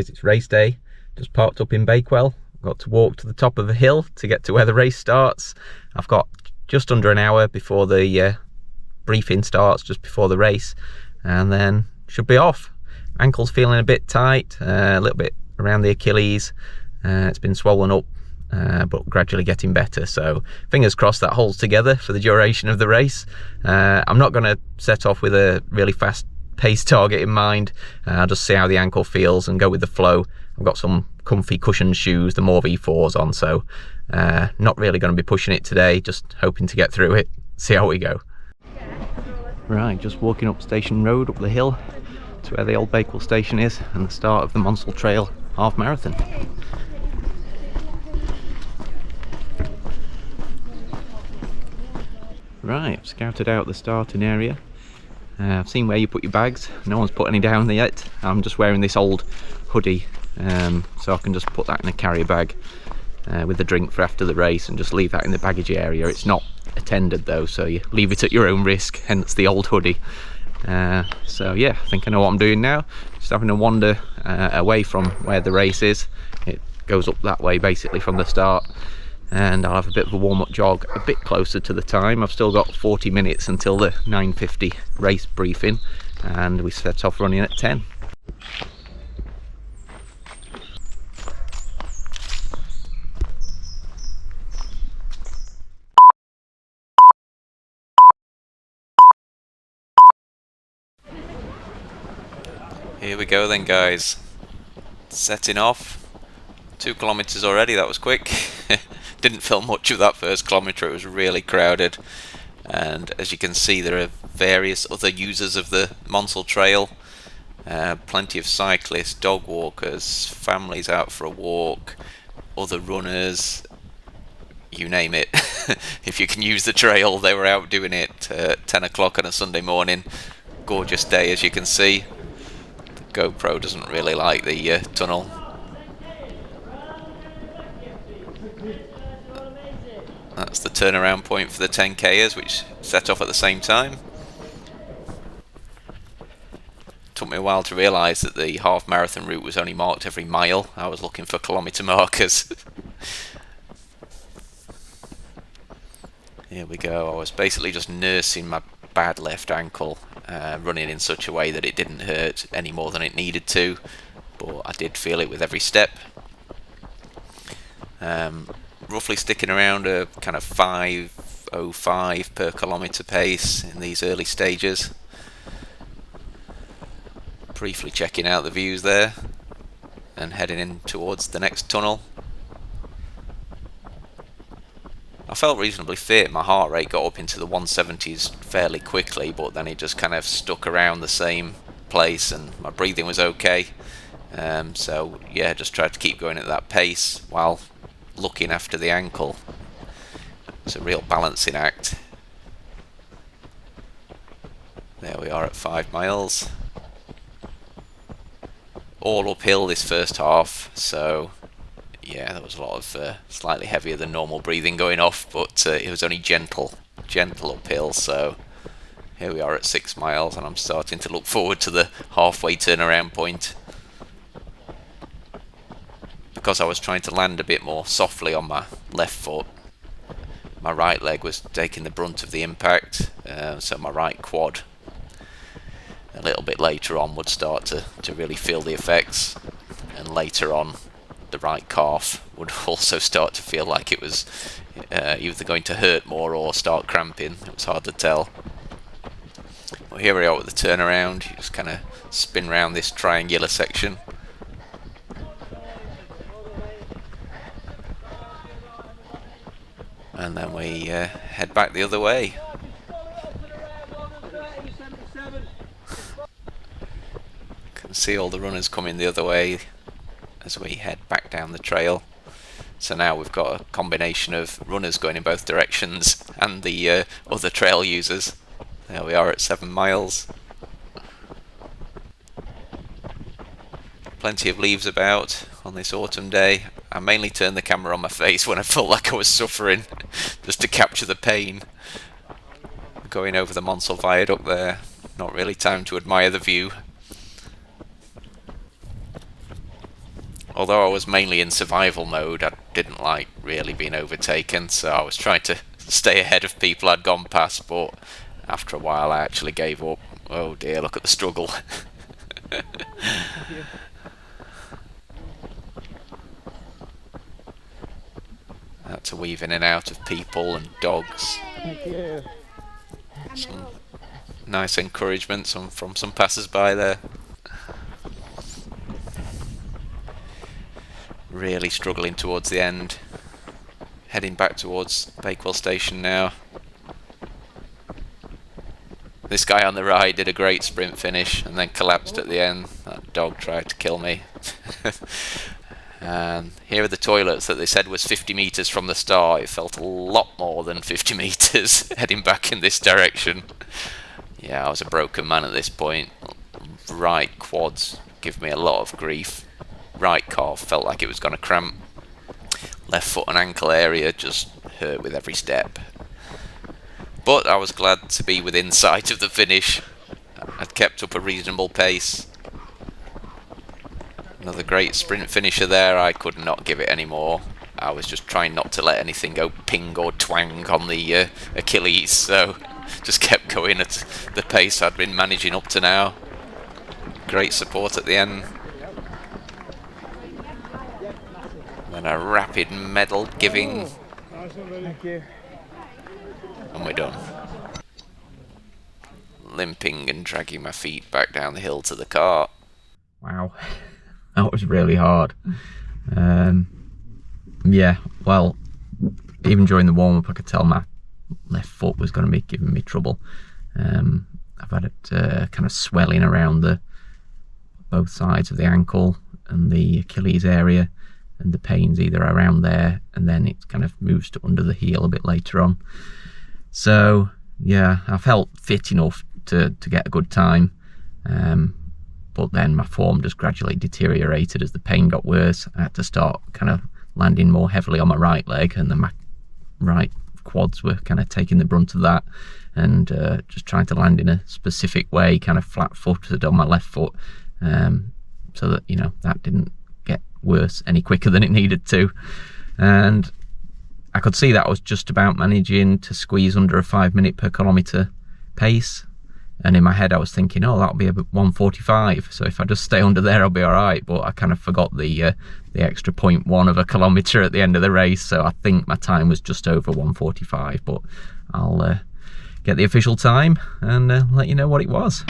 guys, it's race day. Just parked up in Bakewell. Got to walk to the top of a hill to get to where the race starts. I've got just under an hour before the briefing starts, just before the race, and then should be off. Ankle's feeling a bit tight, a little bit around the Achilles. It's been swollen up, but gradually getting better, so fingers crossed that holds together for the duration of the race. I'm not going to set off with a really fast pace target in mind. I'll just see how the ankle feels and go with the flow. I've got some comfy cushioned shoes, the More V4s on, so not really going to be pushing it today, just hoping to get through it, see how we go. Right, just walking up Station Road, up the hill to where the old Bakewell station is and the start of the Monsal Trail Half Marathon. Right, I've scouted out the starting area. I've seen where you put your bags. No one's put any down there yet. I'm just wearing this old hoodie, so I can just put that in a carrier bag with the drink for after the race and just leave that in the baggage area. It's not attended though, so you leave it at your own risk, hence the old hoodie. So yeah, I think I know what I'm doing now. Just having a wander away from where the race is. It goes up that way basically from the start, and I'll have a bit of a warm-up jog a bit closer to the time. I've still got 40 minutes until the 9:50 race briefing, and we set off running at 10. Here we go then, guys. Setting off. 2 kilometers already, that was quick. Didn't film much of that first kilometer, it was really crowded. And as you can see, there are various other users of the Monsal Trail. Plenty of cyclists, dog walkers, families out for a walk, other runners, you name it. If you can use the trail, they were out doing it at 10 o'clock on a Sunday morning. Gorgeous day, as you can see. GoPro doesn't really like the tunnel. That's the turnaround point for the 10Kers, which set off at the same time. Took me a while to realise that the half marathon route was only marked every mile. I was looking for kilometre markers. Here we go. I was basically just nursing my bad left ankle, running in such a way that it didn't hurt any more than it needed to, but I did feel it with every step. Roughly sticking around a kind of 5:05 per kilometre pace in these early stages. Briefly checking out the views there and heading in towards the next tunnel. I felt reasonably fit. My heart rate got up into the 170s fairly quickly, but then it just kind of stuck around the same place, and my breathing was okay. So yeah, just tried to keep going at that pace while looking after the ankle. It's a real balancing act. There we are at 5 miles. All uphill this first half, so yeah, there was a lot of slightly heavier than normal breathing going off, but it was only gentle uphill. So here we are at 6 miles, and I'm starting to look forward to the halfway turnaround point. Because I was trying to land a bit more softly on my left foot, my right leg was taking the brunt of the impact, so my right quad a little bit later on would start to really feel the effects, and later on the right calf would also start to feel like it was either going to hurt more or start cramping. It was hard to tell. Well, here we are with the turnaround. You just kind of spin round this triangular section. And then we head back the other way. Can see all the runners coming the other way as we head back down the trail. So now we've got a combination of runners going in both directions and the other trail users. There we are at 7 miles. Plenty of leaves about on this autumn day. I mainly turned the camera on my face when I felt like I was suffering, just to capture the pain. Going over the Monsal Viaduct there, not really time to admire the view. although I was mainly in survival mode, I didn't like really being overtaken, so I was trying to stay ahead of people I'd gone past, but after a while I actually gave up. Oh dear, look at the struggle. Had to weave in and out of people and dogs. Thank you. Some nice encouragement from some passers-by there. Really struggling towards the end. Heading back towards Bakewell station now. This guy on the right did a great sprint finish and then collapsed at the end. That dog tried to kill me. And here are the toilets that they said was 50 metres from the start. It felt a lot more than 50 metres heading back in this direction. Yeah, I was a broken man at this point. Right quads give me a lot of grief. Right calf felt like it was going to cramp. Left foot and ankle area just hurt with every step. But I was glad to be within sight of the finish. I'd kept up a reasonable pace. Another great sprint finisher there. I could not give it any more. I was just trying not to let anything go ping or twang on the Achilles, so just kept going at the pace I'd been managing up to now. Great support at the end. Then a rapid medal giving. Thank you. And we're done. Limping and dragging my feet back down the hill to the car. Wow, that was really hard. Yeah, well, even during the warm-up I could tell my left foot was going to be giving me trouble. I've had it kind of swelling around both sides of the ankle and the Achilles area, and the pain's either around there and then it kind of moves to under the heel a bit later on. So yeah, I felt fit enough to get a good time, but then my form just gradually deteriorated as the pain got worse. I had to start kind of landing more heavily on my right leg, and then my right quads were kind of taking the brunt of that, and just trying to land in a specific way, kind of flat-footed on my left foot, so that, you know, that didn't get worse any quicker than it needed to. And I could see that I was just about managing to squeeze under a 5 minute per kilometre pace, and in my head I was thinking, oh, that'll be about 1:45, so if I just stay under there I'll be alright. But I kind of forgot the extra 0.1 of a kilometre at the end of the race, so I think my time was just over 1:45, but I'll get the official time and let you know what it was.